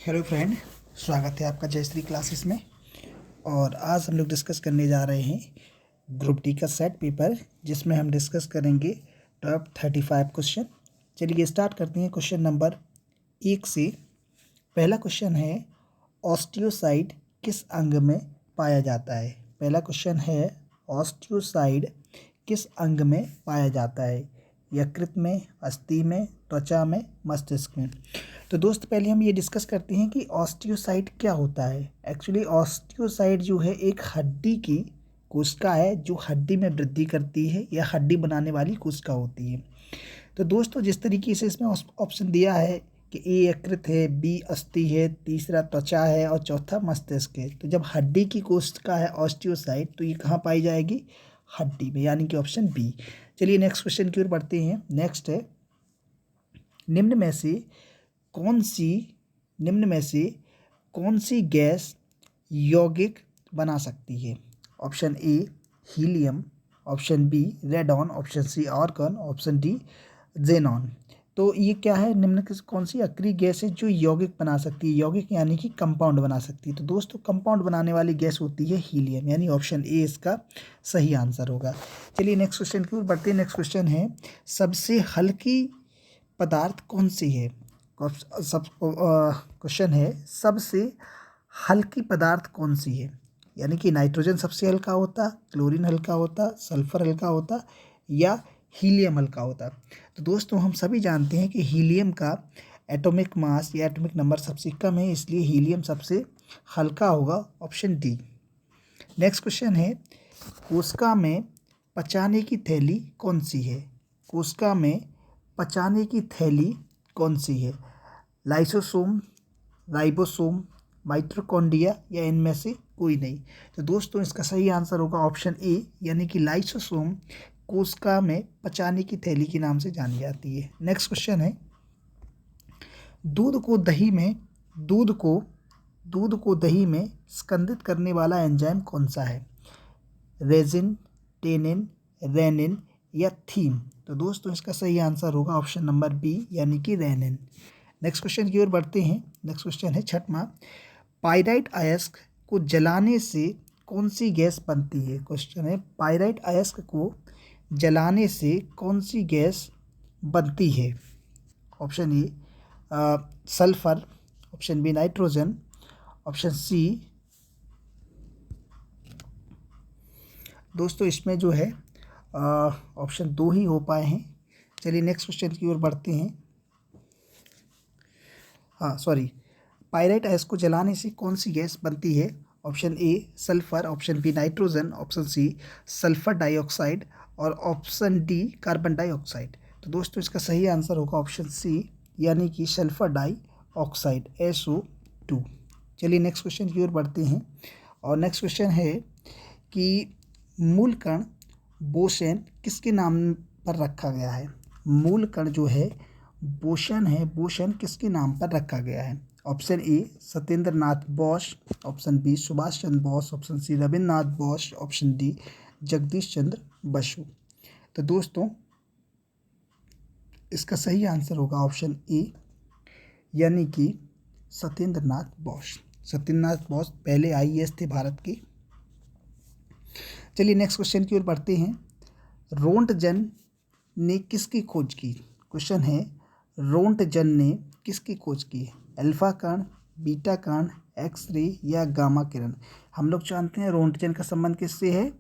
Hello friend, स्वागत है आपका जयश्री क्लासेस में। और आज हम लोग डिस्कस करने जा रहे हैं ग्रुप डी का सेट पेपर, जिसमें हम डिस्कस करेंगे टॉप 35 क्वेश्चन। चलिए स्टार्ट करते हैं क्वेश्चन नंबर 1 से। पहला क्वेश्चन है, ऑस्टियोसाइड किस अंग में पाया जाता है। पहला क्वेश्चन है, ऑस्टियोसाइड किस अंग में पाया जाता है। यकृत में, अस्थि में, त्वचा में, मस्तिष्क में। तो दोस्त पहले हम ये डिस्कस करते हैं कि ऑस्टियोसाइड क्या होता है। एक्चुअली ऑस्टियोसाइड जो है एक हड्डी की कोशिका है जो हड्डी में वृद्धि करती है या हड्डी बनाने वाली कोशिका होती है। तो दोस्तों जिस तरीके से इसमें ऑप्शन दिया है कि ए यकृत है, बी अस्थि है, तीसरा त्वचा है और चौथा मस्तिष्क है। तो जब हड्डी की कोशिका है ऑस्टियोसाइड, तो ये कहाँ पाई जाएगी? हड्डी में, यानी कि ऑप्शन बी। चलिए नेक्स्ट क्वेश्चन की ओर बढ़ते हैं। नेक्स्ट है, निम्न में से कौन सी गैस यौगिक बना सकती है। Option A helium, option B radon, option C argon, option D xenon. तो ये क्या है? निम्न की कौन सी अक्रिय गैस है जो यौगिक बना सकती है। यौगिक यानी कि कंपाउंड बना सकती है। तो दोस्तों कंपाउंड बनाने वाली गैस होती है हीलियम, यानी ऑप्शन ए इसका सही आंसर होगा। चलिए नेक्स्ट क्वेश्चन की ओर बढ़ते हैं। नेक्स्ट क्वेश्चन है, सबसे हल्की पदार्थ कौन सी है। क्वेश्चन है, सबसे हल्की पदार्थ कौन सी है। यानी कि नाइट्रोजन सबसे हल्का होता, क्लोरीन हल्का होता, सल्फर हल्का होता या हीलियम हल्का होता। तो दोस्तों हम सभी जानते हैं कि हीलियम का एटॉमिक मास या एटॉमिक नंबर सबसे कम है, इसलिए हीलियम सबसे हल्का होगा, ऑप्शन डी। नेक्स्ट क्वेश्चन है, कोशिका में पचाने की थैली कौन सी है। कोशिका में पचाने की थैली कौन सी है। लाइसोसोम, राइबोसोम, माइटोकॉन्ड्रिया या इनमें से कोई नहीं। तो दोस्तों इसका सही आंसर होगा ऑप्शन ए, यानी कि लाइसोसोम कोशिका में पचाने की थैली के नाम से जानी जाती है। नेक्स्ट क्वेश्चन है, दूध को दही में स्कंदित करने वाला एंजाइम कौन सा है। रेजिन, टेनिन, रेनिन या थीम। तो दोस्तों इसका सही आंसर होगा ऑप्शन नंबर बी, यानी कि रेनिन। नेक्स्ट क्वेश्चन की ओर बढ़ते हैं। नेक्स्ट क्वेश्चन है छठवां, पाइराइट अयस्क को जलाने से कौन सी गैस बनती है। क्वेश्चन है, पाइराइट अयस्क को जलाने से कौन सी गैस बनती है। Option A sulphur, option B nitrogen, option C. दोस्तों इसमें जो है ऑप्शन 2 ही हो पाए हैं। चलिए नेक्स्ट क्वेश्चन की ओर बढ़ते हैं। पाइराइट अयस्क को जलाने से कौन सी गैस बनती है। Option A sulphur, option B nitrogen, option C sulphur dioxide और ऑप्शन डी कार्बन डाइऑक्साइड। तो दोस्तों इसका सही आंसर होगा ऑप्शन सी, यानी कि सल्फर डाइऑक्साइड, SO2। चलिए नेक्स्ट क्वेश्चन की ओर बढ़ते हैं। और नेक्स्ट क्वेश्चन है कि मूल कण बोसन किसके नाम पर रखा गया है। मूल कण जो है बोसन किसके नाम पर रखा गया है। Option A Satyendra Nath Bose, option B Subhash Chandra Bose, option C Rabindranath Bose, option D Jagdish Chandra Basu. तो दोस्तों इसका सही आंसर होगा ऑप्शन ए, यानी कि सत्येंद्र नाथ बोस। सत्येंद्र नाथ बोस पहले IAS थे भारत के। चलिए नेक्स्ट क्वेश्चन की ओर बढ़ते हैं। रोंटगन ने किसकी खोज की। क्वेश्चन है, रोंटगन ने किसकी खोज की। अल्फा कण, बीटा कण, एक्सरे या गामा किरण। हम लोग जानते हैं रोंटगन का संबंध किससे है,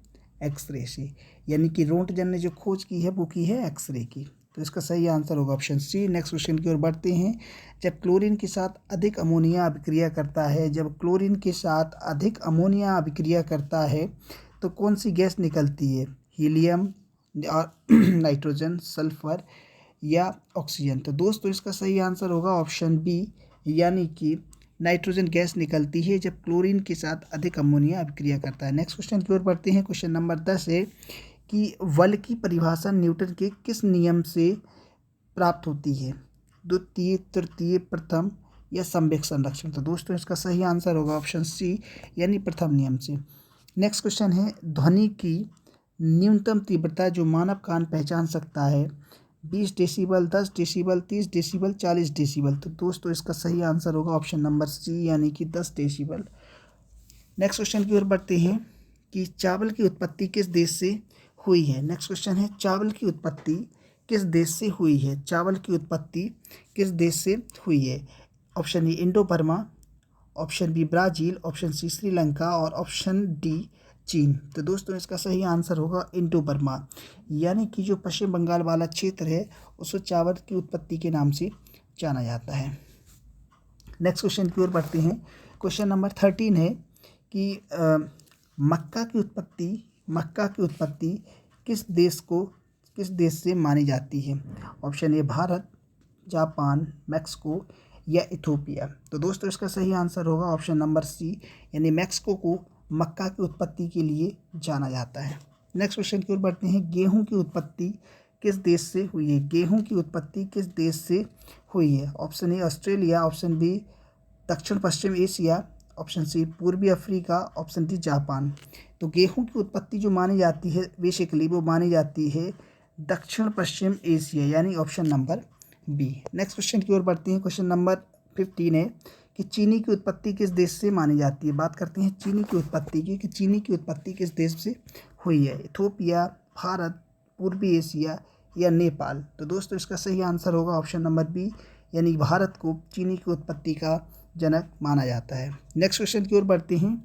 एक्सरे से, यानी कि रोंटगन ने जो खोज की है वो की है एक्सरे की। तो इसका सही आंसर होगा ऑप्शन सी। नेक्स्ट क्वेश्चन की ओर बढ़ते हैं। जब क्लोरीन के साथ अधिक अमोनिया अभिक्रिया करता है तो कौन सी गैस निकलती है। हीलियम और नाइट्रोजन, सल्फर या ऑक्सीजन। तो दोस्तों इसका सही आंसर होगा ऑप्शन बी, यानी कि नाइट्रोजन गैस निकलती है जब क्लोरीन के साथ अधिक अमोनिया अभिक्रिया करता है। नेक्स्ट क्वेश्चन की ओर बढ़ते हैं। क्वेश्चन नंबर 10 है कि बल की परिभाषा न्यूटन के किस नियम से प्राप्त होती है। द्वितीय, तृतीय, प्रथम या संवेग संरक्षण। तो दोस्तों इसका सही आंसर होगा ऑप्शन सी, यानी प्रथम नियम से। नेक्स्ट क्वेश्चन है, ध्वनि की न्यूनतम तीव्रता जो मानव कान पहचान सकता है 20 डेसीबल, 10 डेसीबल, 30 डेसीबल, 40 डेसीबल। तो दोस्तों इसका सही आंसर होगा ऑप्शन नंबर सी यानी कि 10 डेसीबल। नेक्स्ट क्वेश्चन की ओर बढ़ते हैं कि चावल की उत्पत्ति किस देश से हुई है। नेक्स्ट क्वेश्चन है चावल की उत्पत्ति किस देश से हुई है। चावल की उत्पत्ति किस देश से हुई है। Option A Indo Burma, option B Brazil, option C Sri Lanka और ऑप्शन डी चीन। तो दोस्तों इसका सही आंसर होगा इंडो बर्मा, यानी कि जो पश्चिम बंगाल वाला क्षेत्र है उसको चावल की उत्पत्ति के नाम से जाना जाता है। नेक्स्ट क्वेश्चन की ओर बढ़ते हैं। क्वेश्चन नंबर 13 है कि मक्का की उत्पत्ति किस देश से मानी जाती है। ऑप्शन ए भारत, जापान, मैक्सिको या इथोपिया। तो दोस्तों इसका सही आंसर होगा ऑप्शन नंबर सी यानी मैक्सिको को मक्का की उत्पत्ति के लिए जाना जाता है। नेक्स्ट क्वेश्चन की ओर बढ़ते हैं। गेहूं की उत्पत्ति किस देश से हुई है। गेहूं की उत्पत्ति किस देश से हुई है। Option A Australia, option B दक्षिण पश्चिम एशिया, ऑप्शन सी पूर्वी अफ्रीका, ऑप्शन डी जापान। तो गेहूं की उत्पत्ति जो मानी जाती है बेसिकली वो मानी जाती है दक्षिण पश्चिम एशिया यानी option number B. Next question की ओर बढ़ते हैं। क्वेश्चन नंबर 15 है कि चीनी की उत्पत्ति किस देश से मानी जाती है। बात करते हैं चीनी की उत्पत्ति की कि चीनी की उत्पत्ति किस देश से हुई है। इथोपिया, भारत, पूर्वी एशिया या नेपाल। तो दोस्तों इसका सही आंसर होगा ऑप्शन नंबर बी यानी भारत को चीनी की उत्पत्ति का जनक माना जाता है। नेक्स्ट क्वेश्चन की ओर बढ़ते हैं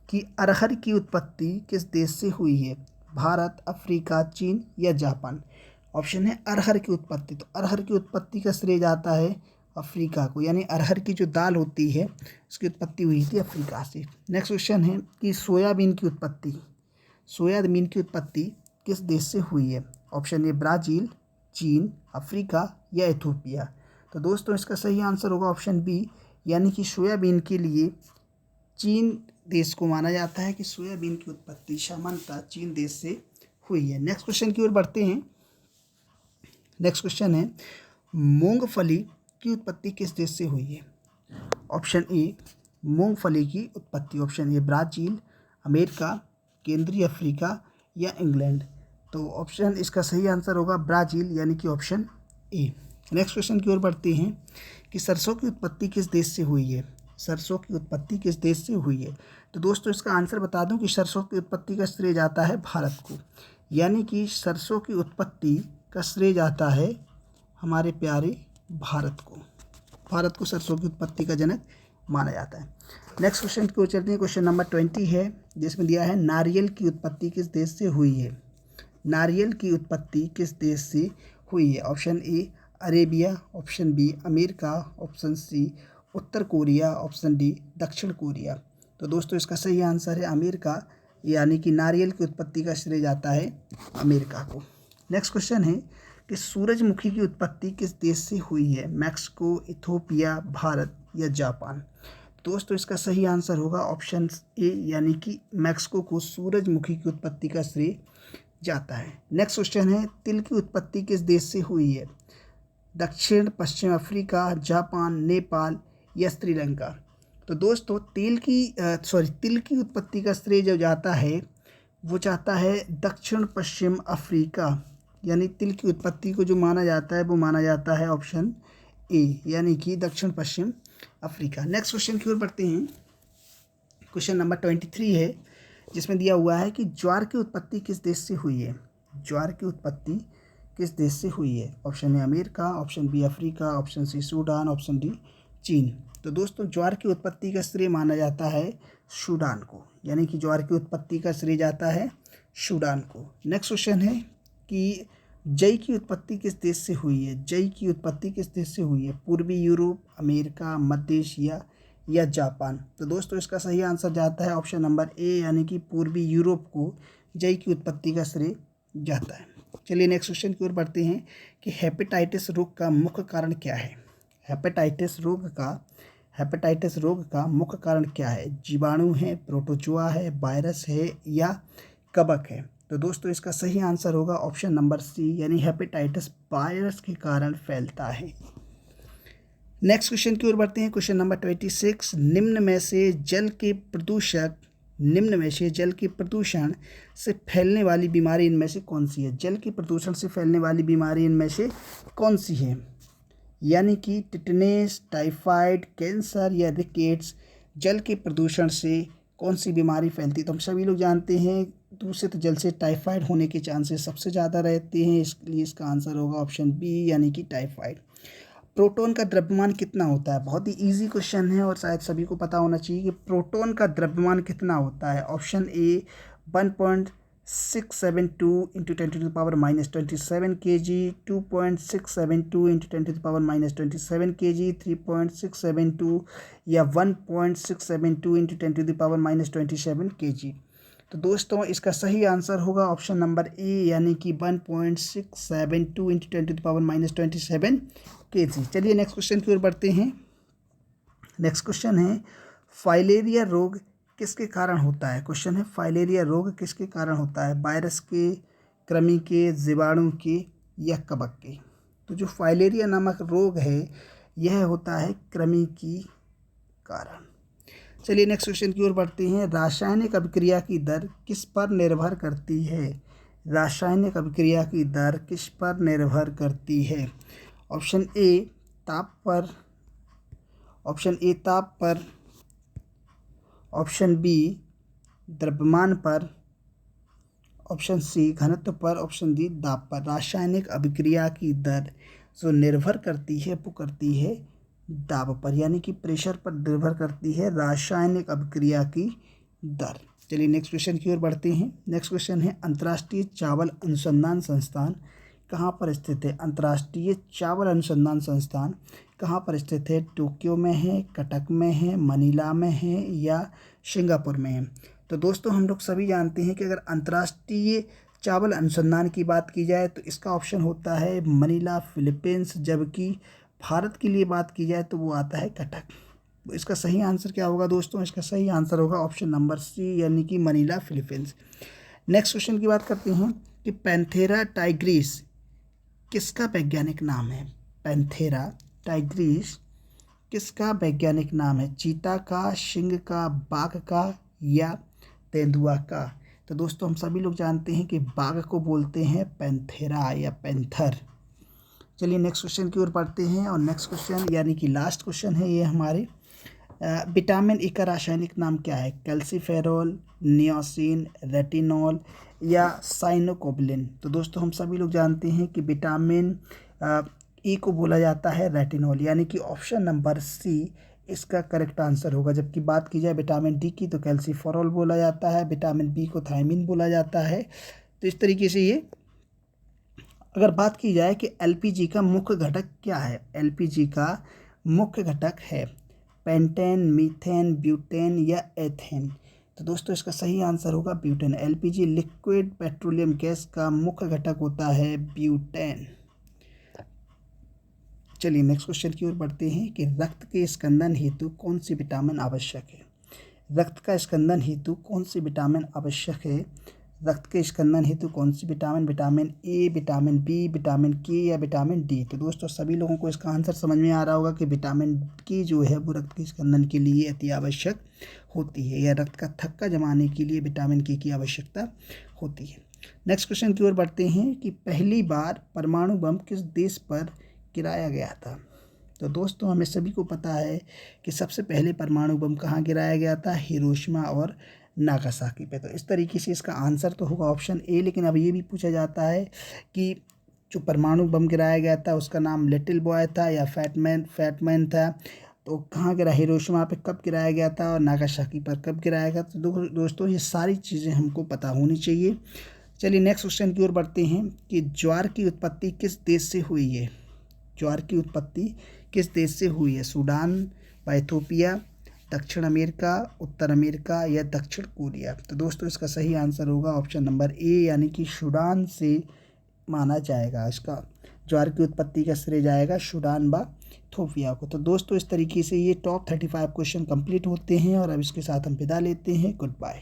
कि अरहर की उत्पत्ति किस देश से हुई है। भारत, अफ्रीका, चीन या जापान। ऑप्शन है अरहर की उत्पत्ति। तो अरहर की उत्पत्ति का श्रेय जाता है अफ्रीका को, यानी अरहर की जो दाल होती है उसकी उत्पत्ति हुई थी अफ्रीका से। नेक्स्ट क्वेश्चन है कि सोयाबीन की उत्पत्ति किस देश से हुई है। ऑप्शन ए ब्राज़ील, चीन, अफ्रीका या इथोपिया। तो दोस्तों इसका सही आंसर होगा ऑप्शन बी यानी कि सोयाबीन के लिए चीन देश को माना जाता है कि सोयाबीन की उत्पत्ति सामान्यतः चीन देश से हुई है। नेक्स्ट क्वेश्चन की ओर बढ़ते हैं। नेक्स्ट क्वेश्चन है मूंगफली की उत्पत्ति किस देश से हुई है। ऑप्शन ए मूंगफली की उत्पत्ति, ऑप्शन ए ब्राज़ील, अमेरिका, केंद्रीय अफ्रीका या इंग्लैंड। तो ऑप्शन इसका सही आंसर होगा ब्राज़ील यानी कि ऑप्शन ए। नेक्स्ट क्वेश्चन की ओर बढ़ते हैं कि सरसों की उत्पत्ति किस देश से हुई है। सरसों की उत्पत्ति किस देश से हुई है। तो दोस्तों इसका आंसर बता दूं कि सरसों की उत्पत्ति का श्रेय जाता है भारत को, यानी कि सरसों की उत्पत्ति का श्रेय जाता है हमारे प्यारे भारत को सरसों की उत्पत्ति का जनक माना जाता है। नेक्स्ट क्वेश्चन की ओर चलते हैं। क्वेश्चन नंबर 20 है जिसमें दिया है नारियल की उत्पत्ति किस देश से हुई है। नारियल की उत्पत्ति किस देश से हुई है। Option A Arabia, option B America, option C उत्तर कोरिया, ऑप्शन डी दक्षिण कोरिया। तो दोस्तों इसका सही आंसर है अमेरिका, यानी कि नारियल की उत्पत्ति का श्रेय जाता है अमेरिका को। नेक्स्ट क्वेश्चन है कि सूरजमुखी की उत्पत्ति किस देश से हुई है। मैक्सिको, इथोपिया, भारत या जापान। दोस्तों इसका सही आंसर होगा ऑप्शन ए यानी कि मैक्सिको को सूरजमुखी की उत्पत्ति का श्रेय जाता है। नेक्स्ट क्वेश्चन है तिल की उत्पत्ति किस देश से हुई है। दक्षिण पश्चिम अफ्रीका, जापान, नेपाल या श्रीलंका। तो दोस्तों तिल की उत्पत्ति का श्रेय जो जाता है वो जाता है दक्षिण पश्चिम अफ्रीका, यानी तिल की उत्पत्ति को जो माना जाता है वो माना जाता है ऑप्शन ए यानी कि दक्षिण पश्चिम अफ्रीका। नेक्स्ट क्वेश्चन की ओर बढ़ते हैं। क्वेश्चन नंबर 23 है जिसमें दिया हुआ है कि ज्वार की उत्पत्ति किस देश से हुई है। ज्वार की उत्पत्ति किस देश से हुई है। Option A America, option B Africa, option C Sudan, option D चीन। तो दोस्तों ज्वार की उत्पत्ति का श्रेय माना जाता है सूडान को, यानी कि ज्वार की उत्पत्ति का श्रेय जाता है सूडान को। नेक्स्ट क्वेश्चन है कि जई की उत्पत्ति किस देश से हुई है। जई की उत्पत्ति किस देश से हुई है। पूर्वी यूरोप, अमेरिका, मध्य एशिया या जापान। तो दोस्तों इसका सही आंसर जाता है ऑप्शन नंबर ए यानी कि पूर्वी यूरोप को जई की उत्पत्ति का श्रेय जाता है। चलिए नेक्स्ट क्वेश्चन की ओर बढ़ते हैं कि हेपेटाइटिस रोग का मुख्य कारण क्या है। हेपेटाइटिस रोग का मुख्य कारण क्या है। जीवाणु है, प्रोटोजोआ है, वायरस है या कवक है। तो दोस्तों इसका सही आंसर होगा ऑप्शन नंबर सी यानी हेपेटाइटिस वायरस के कारण फैलता है। नेक्स्ट क्वेश्चन की ओर बढ़ते हैं। क्वेश्चन नंबर 26 निम्न में से जल के प्रदूषक निम्न में से जल के प्रदूषण से फैलने वाली बीमारी इनमें से कौन सी है? जल के प्रदूषण से फैलने वाली बीमारी इनमें से कौन सी है? यानी कि टिटनेस, टाइफाइड, कैंसर या रिकेट्स। जल के प्रदूषण से कौन सी बीमारी फैलती है? तो हम सभी लोग जानते हैं दूषित जल से टाइफाइड होने के चांसेस सबसे ज़्यादा रहते हैं, इसलिए इसका आंसर होगा ऑप्शन बी यानी कि टाइफाइड। प्रोटॉन का द्रव्यमान कितना होता है? बहुत ही इजी क्वेश्चन है और शायद सभी को पता होना चाहिए कि प्रोटॉन का द्रव्यमान कितना होता है। ऑप्शन ए 1.672 इंटू 10⁻⁻27 kg, 2.672 इंटू 10⁻⁻27 kg, 3.672 या 1.672 इंटू 10⁻⁻27 kg। तो दोस्तों इसका सही आंसर होगा ऑप्शन नंबर ए यानी कि 1.672 इंटू 10⁻⁻27 kg। चलिए नेक्स्ट क्वेश्चन की ओर बढ़ते हैं। नेक्स्ट क्वेश्चन है फाइलेरिया रोग किसके कारण होता है? क्वेश्चन है फाइलेरिया रोग किसके कारण होता है? वायरस के, कृमि के, जीवाणु के या कवक के? तो जो फाइलेरिया नामक रोग है यह होता है कृमि की कारण। चलिए नेक्स्ट क्वेश्चन की ओर बढ़ते हैं। रासायनिक अभिक्रिया की दर किस पर निर्भर करती है? रासायनिक अभिक्रिया की दर किस पर निर्भर करती है? ऑप्शन ए ताप पर, ऑप्शन ए ताप पर, ऑप्शन बी द्रव्यमान पर, ऑप्शन सी घनत्व पर, ऑप्शन डी दाब पर। रासायनिक अभिक्रिया की दर जो निर्भर करती है वो करती है दाब पर, यानी कि प्रेशर पर निर्भर करती है रासायनिक अभिक्रिया की दर। चलिए नेक्स्ट क्वेश्चन की ओर बढ़ते हैं। नेक्स्ट क्वेश्चन है अंतर्राष्ट्रीय चावल अनुसंधान संस्थान कहाँ पर स्थित है? अंतर्राष्ट्रीय चावल अनुसंधान संस्थान कहाँ पर स्थित है? टोक्यो में है, कटक में है, मनीला में है या सिंगापुर में है? तो दोस्तों हम लोग सभी जानते हैं कि अगर अंतर्राष्ट्रीय चावल अनुसंधान की बात की जाए तो इसका ऑप्शन होता है मनीला, फिलीपींस, जबकि भारत के लिए बात की जाए तो वो आता है कटक। तो इसका सही आंसर क्या होगा दोस्तों? इसका सही आंसर होगा ऑप्शन नंबर सी यानी कि मनीला, फिलीपींस। नेक्स्ट क्वेश्चन की बात करते हैं कि पैंथेरा टाइग्रिस किसका वैज्ञानिक नाम है? पैंथेरा टाइग्रिस किसका वैज्ञानिक नाम है? चीता का, सिंह का, बाघ का या तेंदुआ का? तो दोस्तों हम सभी लोग जानते हैं कि बाघ को बोलते हैं पैंथेरा या पैंथर। चलिए नेक्स्ट क्वेश्चन की ओर बढ़ते हैं और नेक्स्ट क्वेश्चन यानी कि लास्ट क्वेश्चन है ये हमारे। विटामिन ई का रासायनिक नाम क्या है? कैल्सीफेरॉल, नियोसिन, रेटिनॉल या साइनोकोबिलिन? तो दोस्तों हम सभी लोग जानते हैं कि विटामिन ई को बोला जाता है रेटिनॉल, यानी कि ऑप्शन नंबर सी इसका करेक्ट आंसर होगा। जबकि बात की जाए विटामिन डी की तो कैल्सीफेरॉल बोला जाता है, विटामिन बी को थायमिन बोला जाता है। तो इस तरीके से ये अगर बात की जाए कि एलपीजी का मुख्य घटक क्या है? एलपीजी का मुख्य घटक है पेंटेन, मीथेन, ब्यूटेन या एथेन? तो दोस्तों इसका सही आंसर होगा butane. LPG liquid petroleum gas का मुख्य घटक होता है ब्यूटेन। चलिए नेक्स्ट क्वेश्चन की ओर बढ़ते हैं कि रक्त के स्कंदन हेतु कौन सी विटामिन आवश्यक है? रक्त का स्कंदन हेतु कौन सी विटामिन आवश्यक है? रक्त के स्कंदन हेतु कौन सी vitamin? Vitamin A, vitamin B, vitamin K या विटामिन डी? तो दोस्तों सभी लोगों को इसका आंसर समझ में आ रहा होगा कि विटामिन के जो है वो रक्त के स्कंदन के लिए अति आवश्यक होती है, या रक्त का थक्का जमाने के लिए विटामिन के की आवश्यकता होती है। नेक्स्ट क्वेश्चन की ओर बढ़ते हैं कि पहली बार परमाणु बम किस देश पर गिराया गया था? तो दोस्तों हमें सभी को पता है कि सबसे पहले परमाणु बम कहाँ गिराया गया था? हिरोशिमा और नागासाकी पे। तो इस तरीके से इसका आंसर तो होगा ऑप्शन ए, लेकिन अब ये भी पूछा जाता है कि जो परमाणु बम गिराया गया था उसका नाम लिटिल बॉय था या फैटमैन था, तो कहाँ गिरा? हिरोशिमा पे कब गिराया गया था और नागासाकी पर कब गिराया गया? तो दोस्तों ये सारी चीज़ें हमको पता होनी चाहिए। चलिए नेक्स्ट क्वेश्चन की ओर बढ़ते हैं कि ज्वार की उत्पत्ति किस देश से हुई है? ज्वार की उत्पत्ति किस देश से हुई है? सूडान, इथियोपिया, दक्षिण अमेरिका, उत्तर अमेरिका या दक्षिण कोरिया? तो दोस्तों इसका सही आंसर होगा ऑप्शन नंबर ए यानी कि सूडान से माना जाएगा। इसका ज्वार की उत्पत्ति का श्रेय जाएगा सूडान व इथियोपिया को। तो दोस्तों इस तरीके से ये टॉप 35 क्वेश्चन कंप्लीट होते हैं और अब इसके साथ हम विदा लेते हैं। Good bye.